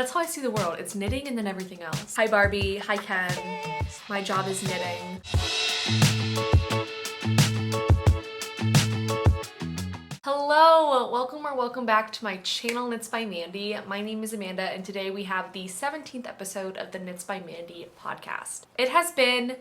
That's how I see the world. It's knitting and then everything else. Hi Barbie, hi Ken. My job is knitting. Hello, welcome back to my channel, Knits by Mandy. My name is Amanda and today we have the 17th episode of the Knits by Mandy podcast. It has been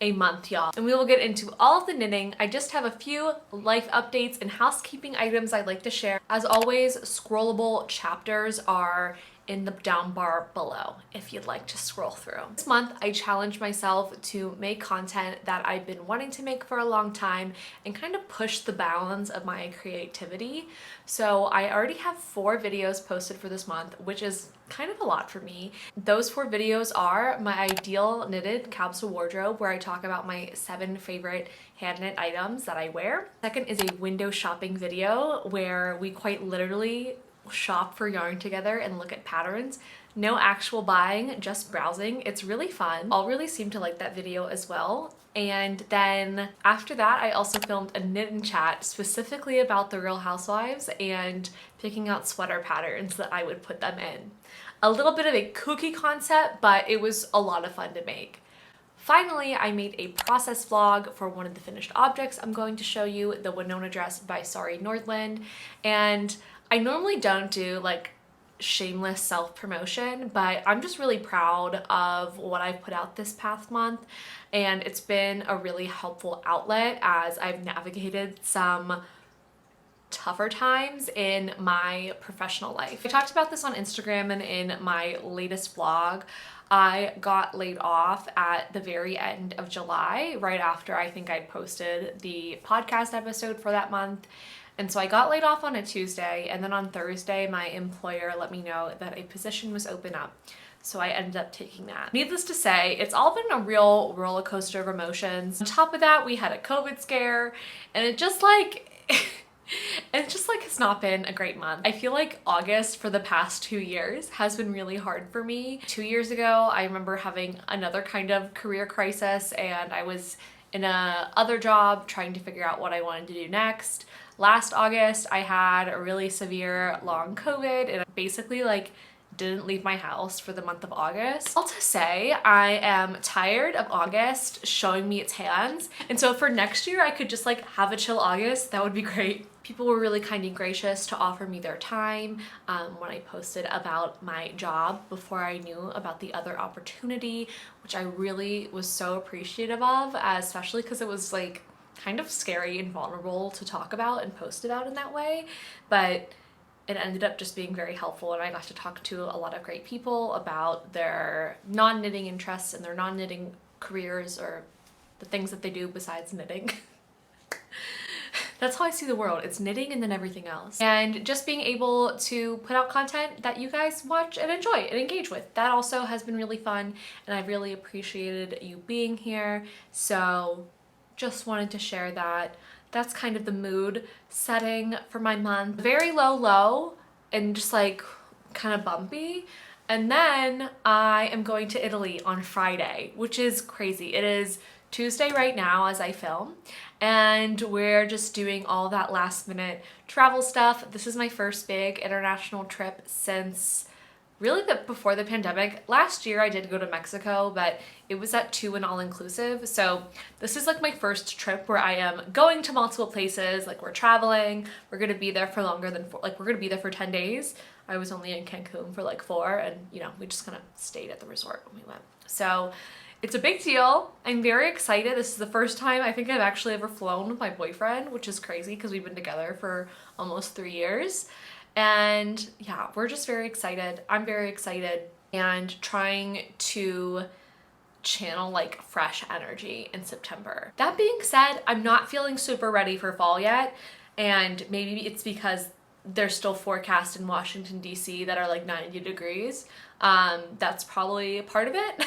a month, y'all, and we will get into all of the knitting. I just have a few life updates and housekeeping items I'd like to share. As always, scrollable chapters are in the down bar below if you'd like to scroll through. This month, I challenged myself to make content that I've been wanting to make for a long time and kind of push the bounds of my creativity. So I already have 4 videos posted for this month, which is kind of a lot for me. Those 4 videos are my ideal knitted capsule wardrobe, where I talk about my 7 favorite hand knit items that I wear. Second is a window shopping video where we quite literally shop for yarn together and look at patterns. No actual buying, just browsing. It's really fun. I'll really seem to like that video as well. And then after that, I also filmed a knit and chat specifically about the Real Housewives and picking out sweater patterns that I would put them in. A little bit of a kooky concept, but it was a lot of fun to make. Finally, I made a process vlog for one of the finished objects I'm going to show you, the Winona dress by Sari Nordlund. And I normally don't do like shameless self-promotion, but I'm just really proud of what I've put out this past month, and it's been a really helpful outlet as I've navigated some tougher times in my professional life. I talked about this on Instagram and in my latest vlog. I got laid off at the very end of July, right after I think I'd posted the podcast episode for that month. And so I got laid off on a Tuesday, and then on Thursday, my employer let me know that a position was open up. So I ended up taking that. Needless to say, it's all been a real roller coaster of emotions. On top of that, we had a COVID scare, and it just like, has not been a great month. I feel like August for the past 2 years has been really hard for me. 2 years ago, I remember having another kind of career crisis, and I was in a other job trying to figure out what I wanted to do next. Last August, I had a really severe long COVID and I basically like didn't leave my house for the month of August. All to say, I am tired of August showing me its hands. And so for next year, I could just like have a chill August. That would be great. People were really kind and gracious to offer me their time when I posted about my job before I knew about the other opportunity, which I really was so appreciative of, especially because it was like kind of scary and vulnerable to talk about and post about in that way, but it ended up just being very helpful, and I got to talk to a lot of great people about their non-knitting interests and their non-knitting careers, or the things that they do besides knitting. That's how I see the world. It's knitting and then everything else. And just being able to put out content that you guys watch and enjoy and engage with. That also has been really fun, and I've really appreciated you being here. So just wanted to share that. That's kind of the mood setting for my month. Very low and just like kind of bumpy. And then I am going to Italy on Friday, which is crazy. It is Tuesday right now as I film, and we're just doing all that last minute travel stuff. This is my first big international trip since really before the pandemic. Last year I did go to Mexico, but it was at 2 and all-inclusive. So this is like my first trip where I am going to multiple places. Like, we're traveling, we're gonna be there for longer than 4, like we're gonna be there for 10 days. I was only in Cancun for like 4, and you know, we just kind of stayed at the resort when we went. So it's a big deal. I'm very excited. This is the first time I think I've actually ever flown with my boyfriend, which is crazy because we've been together for almost 3 years. And yeah, we're just very excited. I'm very excited and trying to channel like fresh energy in September. That being said, I'm not feeling super ready for fall yet. And maybe it's because there's still forecasts in Washington, D.C. that are like 90 degrees. That's probably a part of it.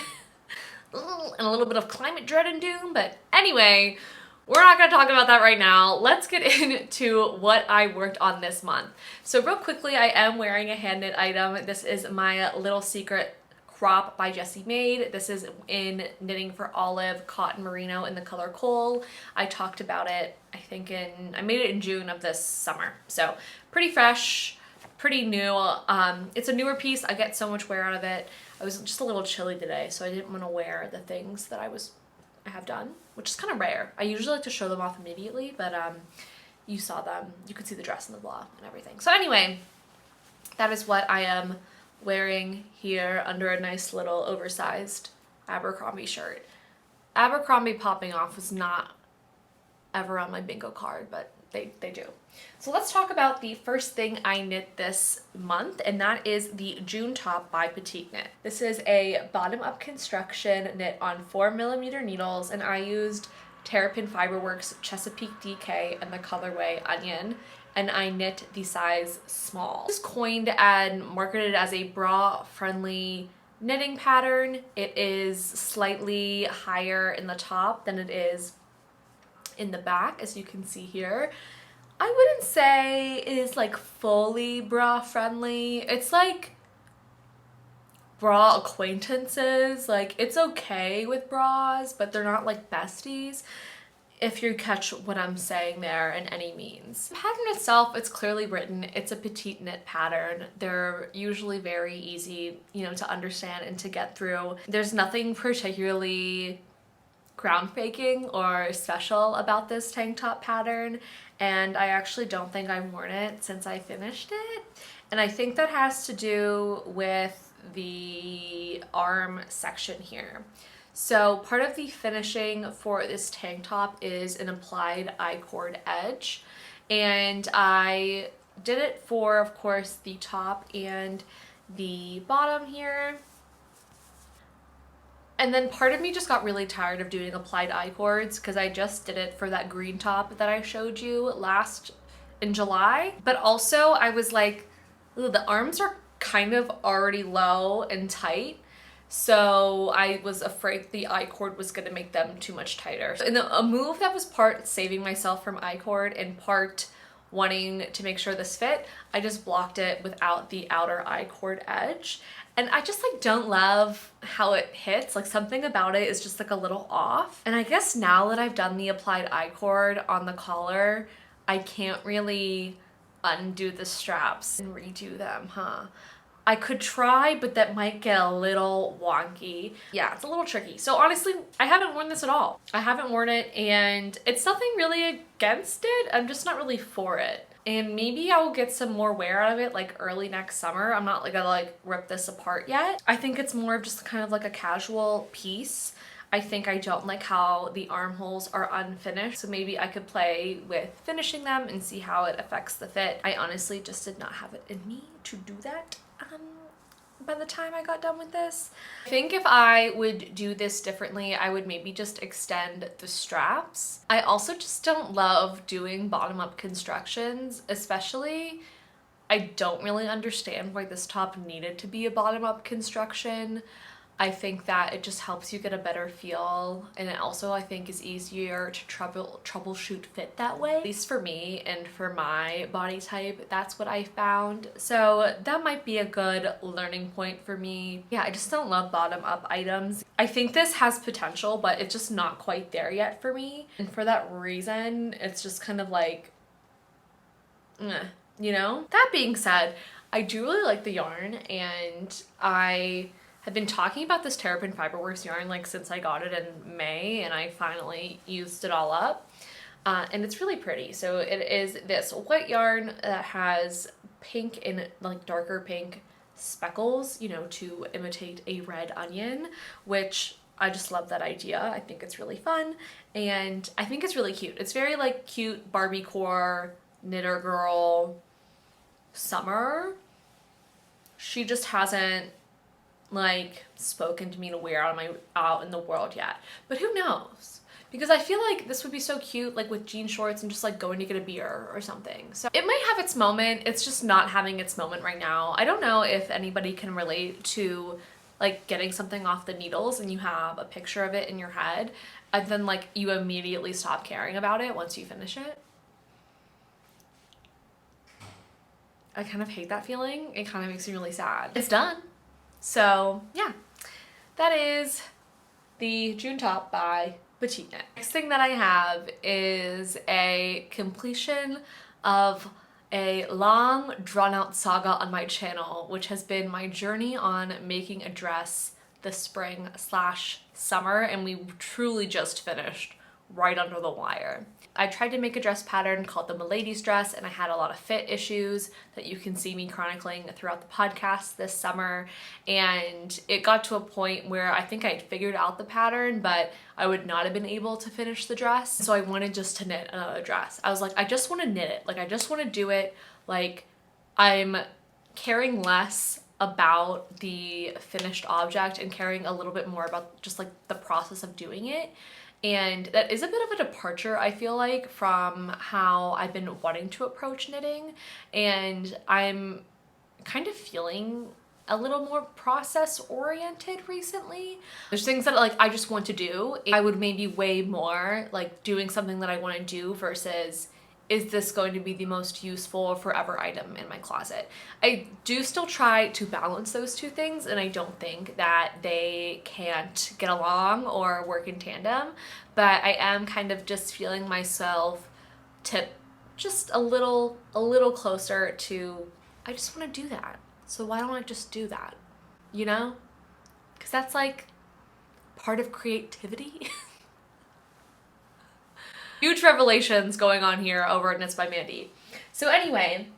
And a little bit of climate dread and doom. But anyway, we're not gonna talk about that right now. Let's get into what I worked on this month. So real quickly, I am wearing a hand knit item. This is my Little Secret crop by Jessie Made. This is in Knitting for Olive Cotton Merino in the color Coal. I talked about it, I think I made it in June of this summer. So pretty fresh, pretty new. It's a newer piece. I get so much wear out of it. I was just a little chilly today, so I didn't want to wear the things that I have done, which is kind of rare. I usually like to show them off immediately, but you saw them. You could see the dress in the vlog and everything. So anyway, that is what I am wearing here under a nice little oversized Abercrombie shirt. Abercrombie popping off was not ever on my bingo card, but they do. So let's talk about the first thing I knit this month, and that is the June top by Petite knit. This is a bottom-up construction knit on 4mm needles, and I used Terrapin Fiberworks Chesapeake DK and the colorway Onion, and I knit the size small. This is coined and marketed as a bra-friendly knitting pattern. It is slightly higher in the top than it is in the back, as you can see here. I wouldn't say it is like fully bra friendly. It's like bra acquaintances. Like, it's okay with bras, but they're not like besties, if you catch what I'm saying there in any means. The pattern itself, it's clearly written. It's a petite knit pattern. They're usually very easy, you know, to understand and to get through. There's nothing particularly groundbreaking or special about this tank top pattern, and I actually don't think I've worn it since I finished it, and I think that has to do with the arm section here. So part of the finishing for this tank top is an applied I-cord edge, and I did it for, of course, the top and the bottom here. And then part of me just got really tired of doing applied I-cords because I just did it for that green top that I showed you in July. But also I was like, ooh, the arms are kind of already low and tight. So I was afraid the I-cord was gonna make them too much tighter. And a move that was part saving myself from I-cord and part wanting to make sure this fit, I just blocked it without the outer I-cord edge. And I just like don't love how it hits. Like, something about it is just like a little off. And I guess now that I've done the applied I-cord on the collar, I can't really undo the straps and redo them, huh? I could try, but that might get a little wonky. Yeah, it's a little tricky. So honestly, I haven't worn this at all. I haven't worn it, and it's nothing really against it. I'm just not really for it. And maybe I will get some more wear out of it like early next summer. I'm not like gonna like rip this apart yet. I think it's more of just kind of like a casual piece. I think I don't like how the armholes are unfinished, so maybe I could play with finishing them and see how it affects the fit. I honestly just did not have it in me to do that by the time I got done with this. I think if I would do this differently, I would maybe just extend the straps. I also just don't love doing bottom-up constructions, especially I don't really understand why this top needed to be a bottom-up construction. I think that it just helps you get a better feel, and it also I think is easier to troubleshoot fit that way. At least for me and for my body type, that's what I found. So that might be a good learning point for me. Yeah, I just don't love bottom up items. I think this has potential, but it's just not quite there yet for me. And for that reason, it's just kind of like, you know? That being said, I do really like the yarn, and I've been talking about this Terrapin Fiberworks yarn like since I got it in May, and I finally used it all up. And it's really pretty. So it is this white yarn that has pink and like darker pink speckles, you know, to imitate a red onion, which I just love that idea. I think it's really fun, and I think it's really cute. It's very like cute Barbie core knitter girl summer. She just hasn't like spoken to me in a way out in the world yet, but who knows, because I feel like this would be so cute like with jean shorts and just like going to get a beer or something. So it might have its moment. It's just not having its moment right now. I don't know if anybody can relate to like getting something off the needles and you have a picture of it in your head and then like you immediately stop caring about it once you finish it. I kind of hate that feeling. It kind of makes me really sad. It's done. So yeah, that is the June top by Petite. Next thing that I have is a completion of a long drawn out saga on my channel, which has been my journey on making a dress this spring/summer, and we truly just finished right under the wire. I tried to make a dress pattern called the Milady's dress, and I had a lot of fit issues that you can see me chronicling throughout the podcast this summer. And it got to a point where I think I'd figured out the pattern, but I would not have been able to finish the dress. So I wanted just to knit another dress. I was like, I just want to knit it. Like, I just want to do it. Like, I'm caring less about the finished object and caring a little bit more about just like the process of doing it. And that is a bit of a departure, I feel like, from how I've been wanting to approach knitting. And I'm kind of feeling a little more process oriented recently. There's things that like I just want to do. I would maybe weigh more like doing something that I want to do versus, is this going to be the most useful forever item in my closet? I do still try to balance those two things, and I don't think that they can't get along or work in tandem, but I am kind of just feeling myself tip just a little closer to, I just want to do that. So why don't I just do that? You know? Because that's like part of creativity. Huge revelations going on here over at Knits by Mandy. So anyway,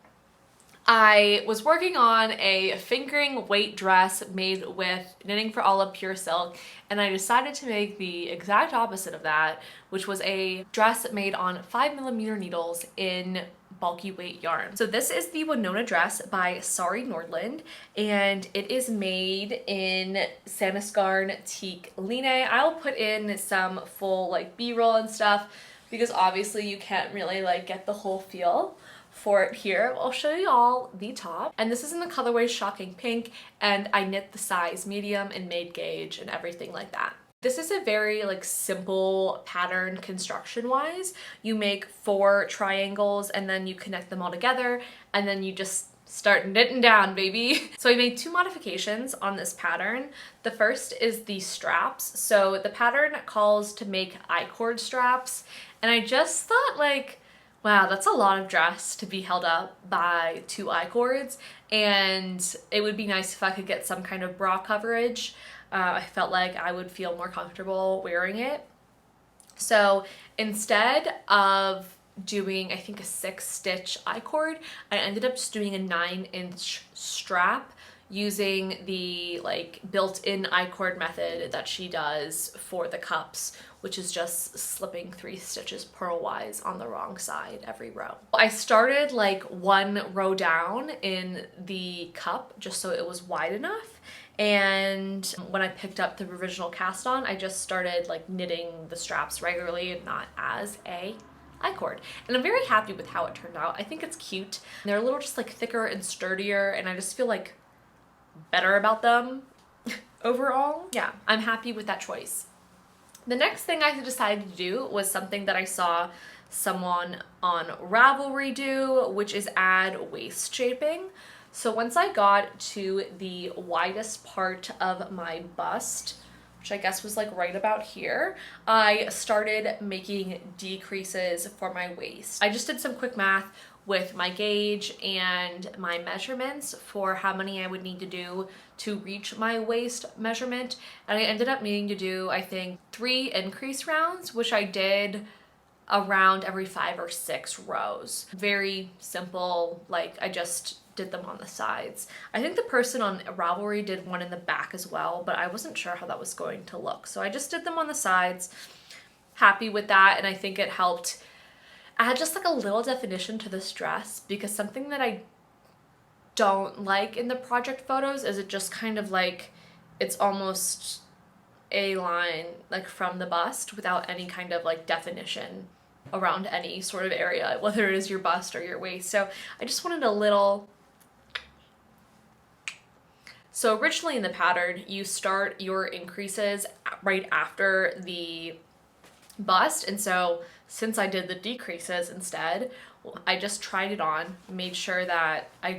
I was working on a fingering weight dress made with Knitting for Olive pure silk, and I decided to make the exact opposite of that, which was a dress made on 5mm needles in bulky weight yarn. So this is the Winona dress by Sari Nordlund, and it is made in Sandesgarn Tykk Line. I'll put in some full like B-roll and stuff, because obviously you can't really like get the whole feel for it here. I'll show you all the top. And this is in the colorway Shocking Pink, and I knit the size medium and made gauge and everything like that. This is a very like simple pattern construction wise. You make 4 triangles and then you connect them all together, and then you just start knitting down, baby. So I made 2 modifications on this pattern. The first is the straps. So the pattern calls to make I-cord straps, and I just thought like, wow, that's a lot of dress to be held up by 2 I-cords, and it would be nice if I could get some kind of bra coverage. I felt like I would feel more comfortable wearing it. So instead of doing, I think, a 6-stitch I-cord, I ended up just doing a 9-inch strap using the like built-in I-cord method that she does for the cups, which is just slipping 3 stitches purlwise on the wrong side every row. I started like 1 row down in the cup just so it was wide enough, and when I picked up the original cast on, I just started like knitting the straps regularly and not as a I-cord. And I'm very happy with how it turned out. I think it's cute. They're a little just like thicker and sturdier, and I just feel like better about them overall. Yeah, I'm happy with that choice. The next thing I decided to do was something that I saw someone on Ravelry do, which is add waist shaping. So once I got to the widest part of my bust, which I guess was like right about here, I started making decreases for my waist. I just did some quick math with my gauge and my measurements for how many I would need to do to reach my waist measurement, and I ended up needing to do, I think, 3 increase rounds, which I did around every 5 or 6 rows. Very simple, like I just did them on the sides. I think the person on Ravelry did one in the back as well, but I wasn't sure how that was going to look, so I just did them on the sides. Happy with that, and I think it helped add just like a little definition to this dress, because something that I don't like in the project photos is it just kind of like, it's almost a line like from the bust without any kind of like definition around any sort of area, whether it is your bust or your waist. So I just wanted a little. So originally in the pattern, you start your increases right after the bust, and so since I did the decreases instead, I just tried it on, made sure that I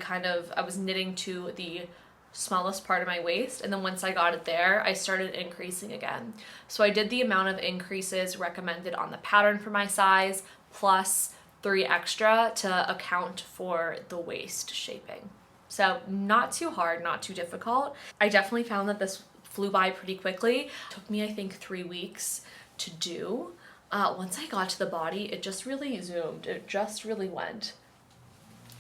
was knitting to the smallest part of my waist, and then once I got it there, I started increasing again. So I did the amount of increases recommended on the pattern for my size, plus 3 extra to account for the waist shaping. So not too hard, not too difficult. I definitely found that this flew by pretty quickly. It took me, I think, 3 weeks to do. Once I got to the body, it just really zoomed. It just really went.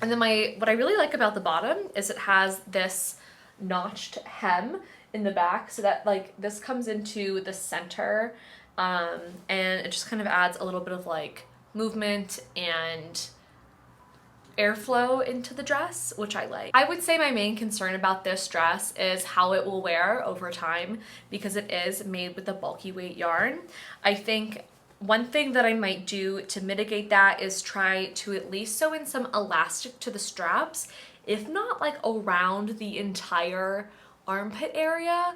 And then what I really like about the bottom is it has this notched hem in the back, so that like this comes into the center, and it just kind of adds a little bit of like movement and airflow into the dress, which I like. I would say my main concern about this dress is how it will wear over time, because it is made with a bulky weight yarn. I think one thing that I might do to mitigate that is try to at least sew in some elastic to the straps, if not like around the entire armpit area.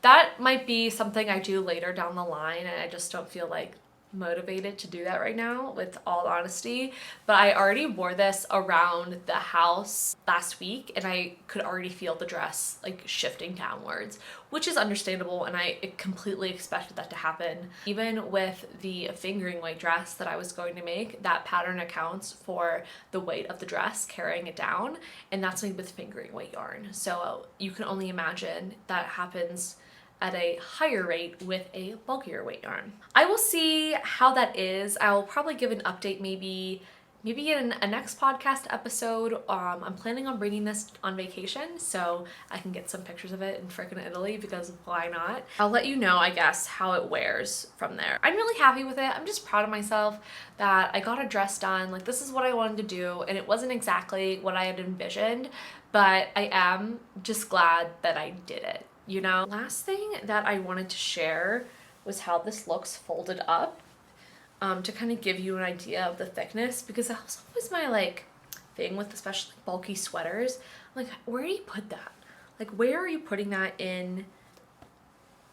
That might be something I do later down the line, and I just don't feel like motivated to do that right now, with all honesty. But I already wore this around the house last week, and I could already feel the dress like shifting downwards, which is understandable, and I completely expected that to happen. Even with the fingering weight dress that I was going to make, that pattern accounts for the weight of the dress carrying it down, and that's made with fingering weight yarn. So you can only imagine that happens at a higher rate with a bulkier weight yarn. I will see how that is. I will probably give an update maybe in a next podcast episode. I'm planning on bringing this on vacation so I can get some pictures of it in frickin' Italy, because why not? I'll let you know, I guess, how it wears from there. I'm really happy with it. I'm just proud of myself that I got a dress done. Like, this is what I wanted to do, and it wasn't exactly what I had envisioned, but I am just glad that I did it. You know, last thing that I wanted to share was how this looks folded up, to kind of give you an idea of the thickness, because that was always my like thing with especially bulky sweaters. Like, where do you put that? Like, where are you putting that in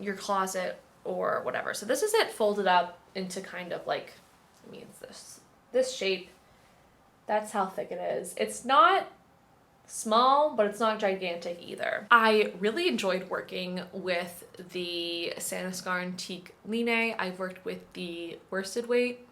your closet or whatever? So this is it folded up into kind of like, I mean, it's this shape. That's how thick it is. It's not small, but it's not gigantic either. I really enjoyed working with the Sandesgarn Tykk Line. I've worked with the worsted weight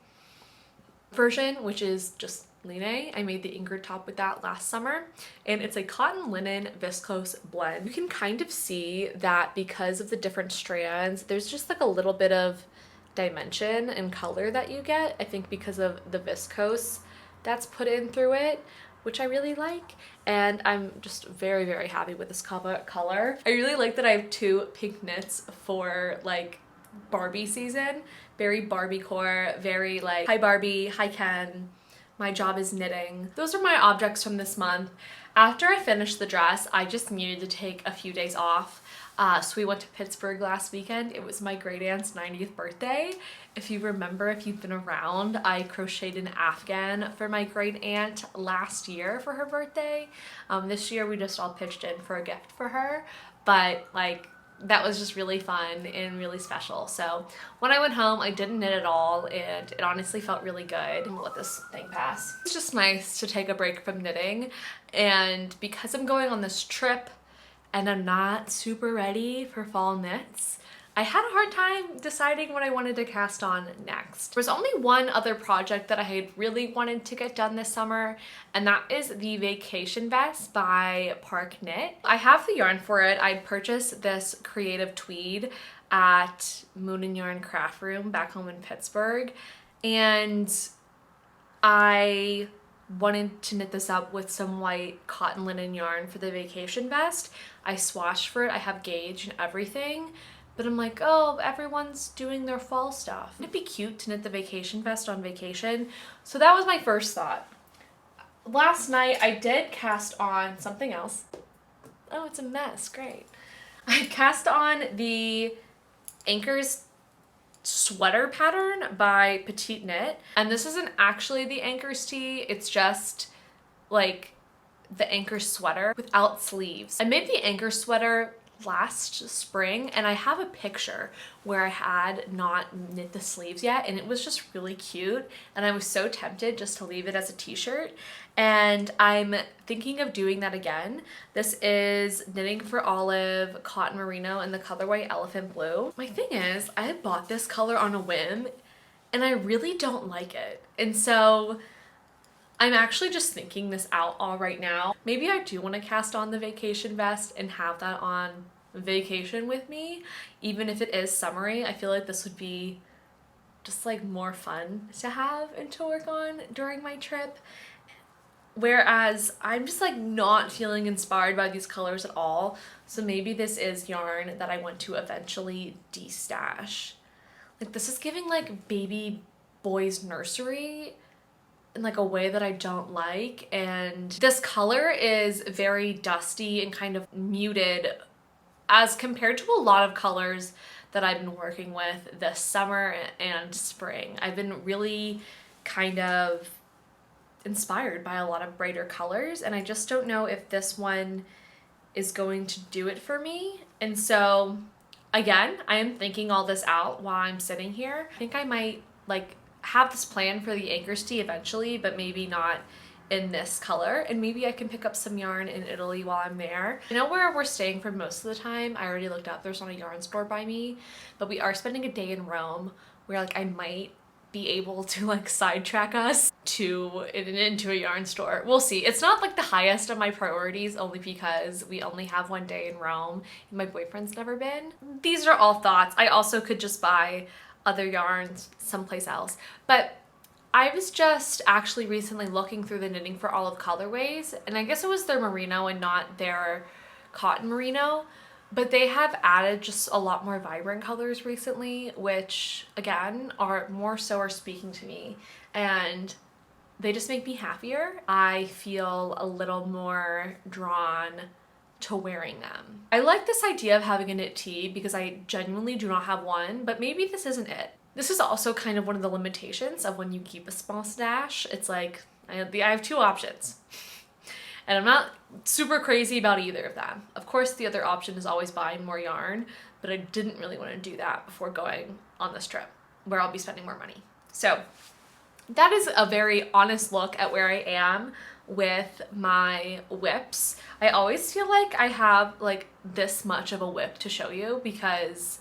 version, which is just line. I made the Ankers top with that last summer, and it's a cotton linen viscose blend. You can kind of see that because of the different strands, there's just like a little bit of dimension and color that you get, I think because of the viscose that's put in through it, which I really like, and I'm just very, very happy with this color. I really like that I have 2 pink knits for like Barbie season. Very Barbie core, very like hi Barbie, hi Ken, my job is knitting. Those are my objects from this month. After I finished the dress, I just needed to take a few days off. So we went to Pittsburgh last weekend. It was my great aunt's 90th birthday. If you remember, if you've been around, I crocheted an Afghan for my great aunt last year for her birthday. This year we just all pitched in for a gift for her, but like that was just really fun and really special. So when I went home, I didn't knit at all, and it honestly felt really good. I'm gonna let this thing pass. It's just nice to take a break from knitting, and because I'm going on this trip and I'm not super ready for fall knits, I had a hard time deciding what I wanted to cast on next. There's only one other project that I had really wanted to get done this summer, and that is the Vacation Vest by Park Knit. I have the yarn for it. I purchased this creative tweed at Moon and Yarn Craft Room back home in Pittsburgh, and I wanted to knit this up with some white cotton linen yarn for the vacation vest. I swatched for it. I have gauge and everything, but I'm like, oh, everyone's doing their fall stuff. Wouldn't it be cute to knit the vacation vest on vacation? So that was my first thought. Last night I did cast on something else. Oh, it's a mess. Great. I cast on the Ankers sweater pattern by Petite Knit, and this isn't actually the Ankers tee, it's just like the Ankers sweater without sleeves. I made the Ankers sweater last spring, and I have a picture where I had not knit the sleeves yet, and it was just really cute, and I was so tempted just to leave it as a t-shirt, and I'm thinking of doing that again. This is Knitting for Olive Cotton Merino in the colorway Elephant Blue. My thing is, I had bought this color on a whim, and I really don't like it. And so I'm actually just thinking this out all right now. Maybe I do want to cast on the vacation vest and have that on vacation with me, even if it is summery. I feel like this would be just like more fun to have and to work on during my trip. Whereas I'm just like not feeling inspired by these colors at all. So maybe this is yarn that I want to eventually destash. Like this is giving like baby boys nursery in like a way that I don't like. And this color is very dusty and kind of muted as compared to a lot of colors that I've been working with this summer and spring. I've been really kind of inspired by a lot of brighter colors, and I just don't know if this one is going to do it for me. And so again, I am thinking all this out while I'm sitting here. I think I might like have this plan for the Ankers tee eventually, but maybe not in this color, and maybe I can pick up some yarn in Italy while I'm there. I know where we're staying for most of the time. I already looked up, there's not a yarn store by me, but we are spending a day in Rome where like I might be able to like sidetrack us into a yarn store. We'll see. It's not like the highest of my priorities, only because we only have one day in Rome and my boyfriend's never been. These are all thoughts. I also could just buy other yarns someplace else, but I was just actually recently looking through the Knitting for Olive colorways, and I guess it was their merino and not their cotton merino, but they have added just a lot more vibrant colors recently, which again are speaking to me, and they just make me happier. I feel a little more drawn to wearing them. I like this idea of having a knit tee because I genuinely do not have one, but maybe this isn't it. This is also kind of one of the limitations of when you keep a small stash. It's like, I have two options. And I'm not super crazy about either of them. Of course, the other option is always buying more yarn, but I didn't really want to do that before going on this trip where I'll be spending more money. So that is a very honest look at where I am with my whips. I always feel like I have like this much of a whip to show you because,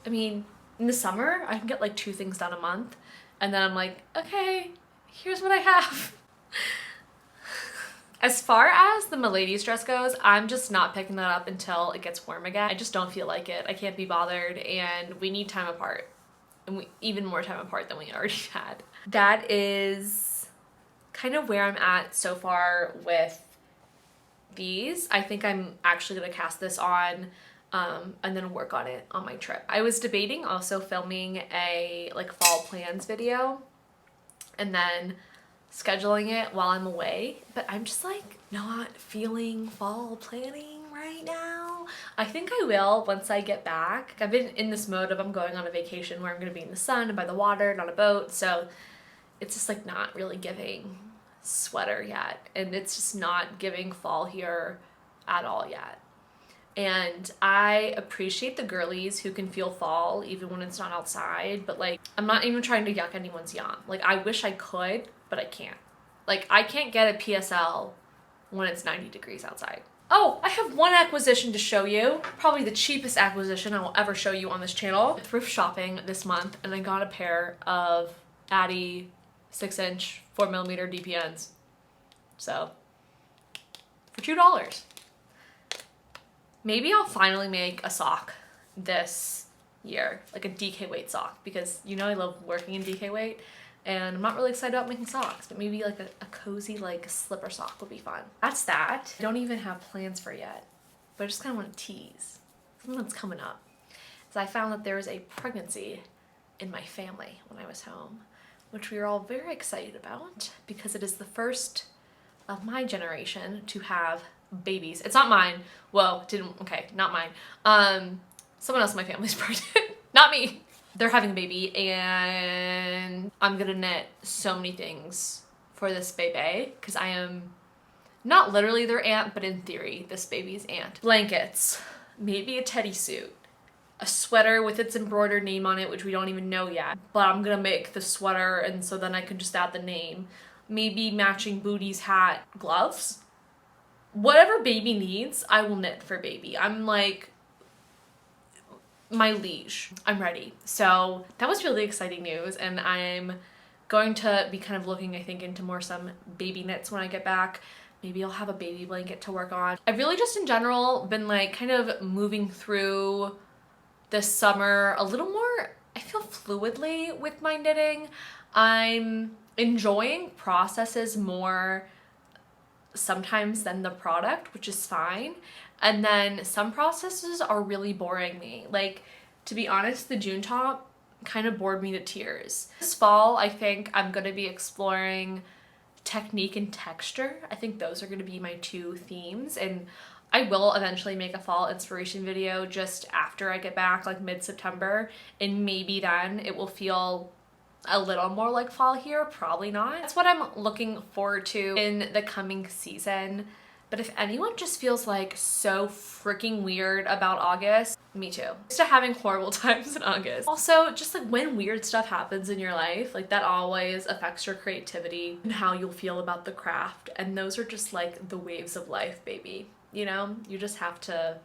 I mean, in the summer, I can get like 2 things done a month, and then I'm like, okay, here's what I have. As far as the Milady's dress goes, I'm just not picking that up until it gets warm again. I just don't feel like it. I can't be bothered, and we need time apart, and even more time apart than we already had. That is kind of where I'm at so far with these. I think I'm actually gonna cast this on and then work on it on my trip. I was debating also filming a like fall plans video and then scheduling it while I'm away, but I'm just like not feeling fall planning right now. I think I will once I get back. I've been in this mode of I'm going on a vacation where I'm gonna be in the sun and by the water, not a boat, so it's just like not really giving sweater yet, and it's just not giving fall here at all yet. And I appreciate the girlies who can feel fall even when it's not outside, but like I'm not even trying to yuck anyone's yum. Like I wish I could, but I can't. Like I can't get a PSL when it's 90 degrees outside. Oh, I have one acquisition to show you. Probably the cheapest acquisition I will ever show you on this channel. Thrift shopping this month, and I got a pair of Addy 6-inch 4mm DPNs. So for $2. Maybe I'll finally make a sock this year, like a DK weight sock, because you know I love working in DK weight, and I'm not really excited about making socks, but maybe like a cozy like slipper sock would be fun. That's that. I don't even have plans for yet, but I just kind of want to tease something that's coming up. So I found that there was a pregnancy in my family when I was home, which we were all very excited about because it is the first of my generation to have babies. It's not mine. Whoa, not mine. Someone else in my family's pregnant, not me. They're having a baby, and I'm gonna knit so many things for this baby because I am not literally their aunt, but in theory, this baby's aunt. Blankets, maybe a teddy suit, a sweater with its embroidered name on it, which we don't even know yet, but I'm gonna make the sweater, and so then I can just add the name. Maybe matching booties, hat, gloves. Whatever baby needs, I will knit for baby. I'm like my liege. I'm ready. So that was really exciting news, and I'm going to be kind of looking, I think, into more some baby knits when I get back. Maybe I'll have a baby blanket to work on. I've really just in general been like kind of moving through this summer a little more, I feel, fluidly with my knitting. I'm enjoying processes more sometimes than the product, which is fine. And then some processes are really boring me. Like, to be honest, the June top kind of bored me to tears. This fall, I think I'm going to be exploring technique and texture. I think those are going to be my two themes, and I will eventually make a fall inspiration video just after I get back, like mid-September, and maybe then it will feel a little more like fall here. Probably not. That's what I'm looking forward to in the coming season. But if anyone just feels like so freaking weird about August, me too. Used to having horrible times in August. Also, just like when weird stuff happens in your life, like that always affects your creativity and how you'll feel about the craft. And those are just like the waves of life, baby. You know, you just have to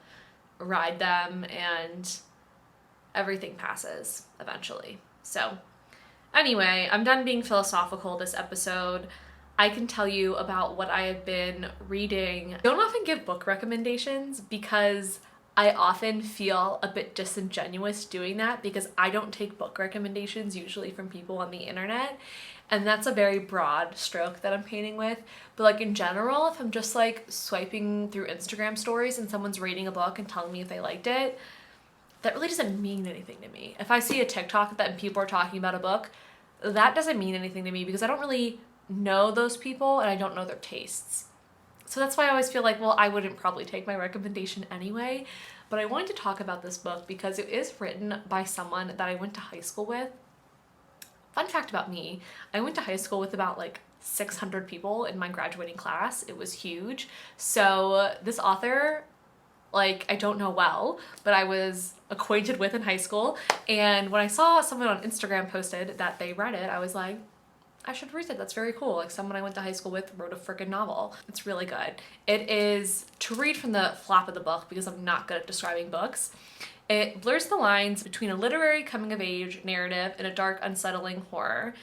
ride them and everything passes eventually. So anyway, I'm done being philosophical this episode. I can tell you about what I have been reading. I don't often give book recommendations because I often feel a bit disingenuous doing that, because I don't take book recommendations usually from people on the internet. And that's a very broad stroke that I'm painting with. But like in general, if I'm just like swiping through Instagram stories and someone's reading a book and telling me if they liked it, that really doesn't mean anything to me. If I see a TikTok that people are talking about a book, that doesn't mean anything to me because I don't really know those people and I don't know their tastes. So that's why I always feel like, well, I wouldn't probably take my recommendation anyway. But I wanted to talk about this book because it is written by someone that I went to high school with. Fun fact about me, I went to high school with about like 600 people in my graduating class. It was huge. So this author, like, I don't know well, but I was acquainted with in high school. And when I saw someone on Instagram posted that they read it, I was like, I should read it. That's very cool. Like, someone I went to high school with wrote a freaking novel. It's really good. It is, to read from the flap of the book, because I'm not good at describing books, it blurs the lines between a literary coming-of-age narrative and a dark, unsettling horror.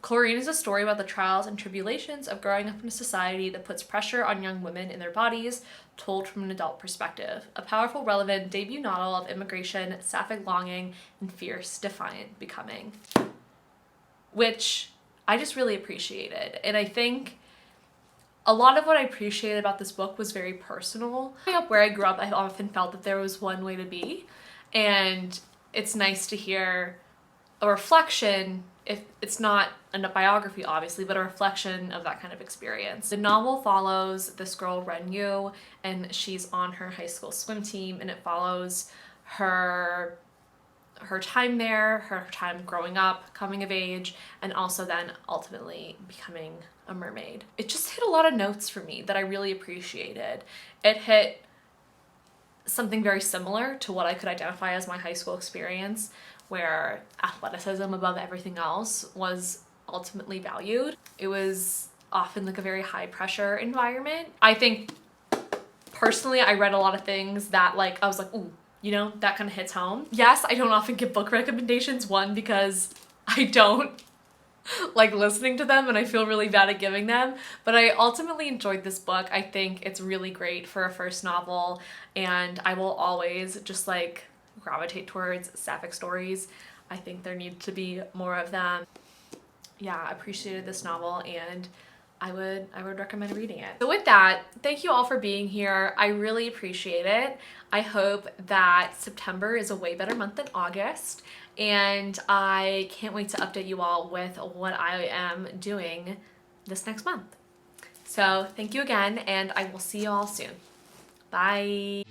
Chlorine is a story about the trials and tribulations of growing up in a society that puts pressure on young women in their bodies, told from an adult perspective. A powerful, relevant debut novel of immigration, sapphic longing, and fierce, defiant becoming. Which I just really appreciated. And I think a lot of what I appreciated about this book was very personal. Growing up where I grew up, I often felt that there was one way to be. And it's nice to hear a reflection, if it's not a biography obviously, but a reflection of that kind of experience. The novel follows this girl Renyu, and she's on her high school swim team, and it follows her time there, her time growing up, coming of age, and also then ultimately becoming a mermaid. It just hit a lot of notes for me that I really appreciated. It hit something very similar to what I could identify as my high school experience, where athleticism above everything else was ultimately valued. It was often like a very high pressure environment. I think personally I read a lot of things that like I was like, ooh, you know, that kind of hits home. Yes, I don't often give book recommendations, one, because I don't like listening to them and I feel really bad at giving them, but I ultimately enjoyed this book. I think it's really great for a first novel, and I will always just like gravitate towards sapphic stories. I think there need to be more of them. Yeah, I appreciated this novel and I would recommend reading it. So with that, thank you all for being here. I really appreciate it. I hope that September is a way better month than August, and I can't wait to update you all with what I am doing this next month. So thank you again, and I will see you all soon. Bye.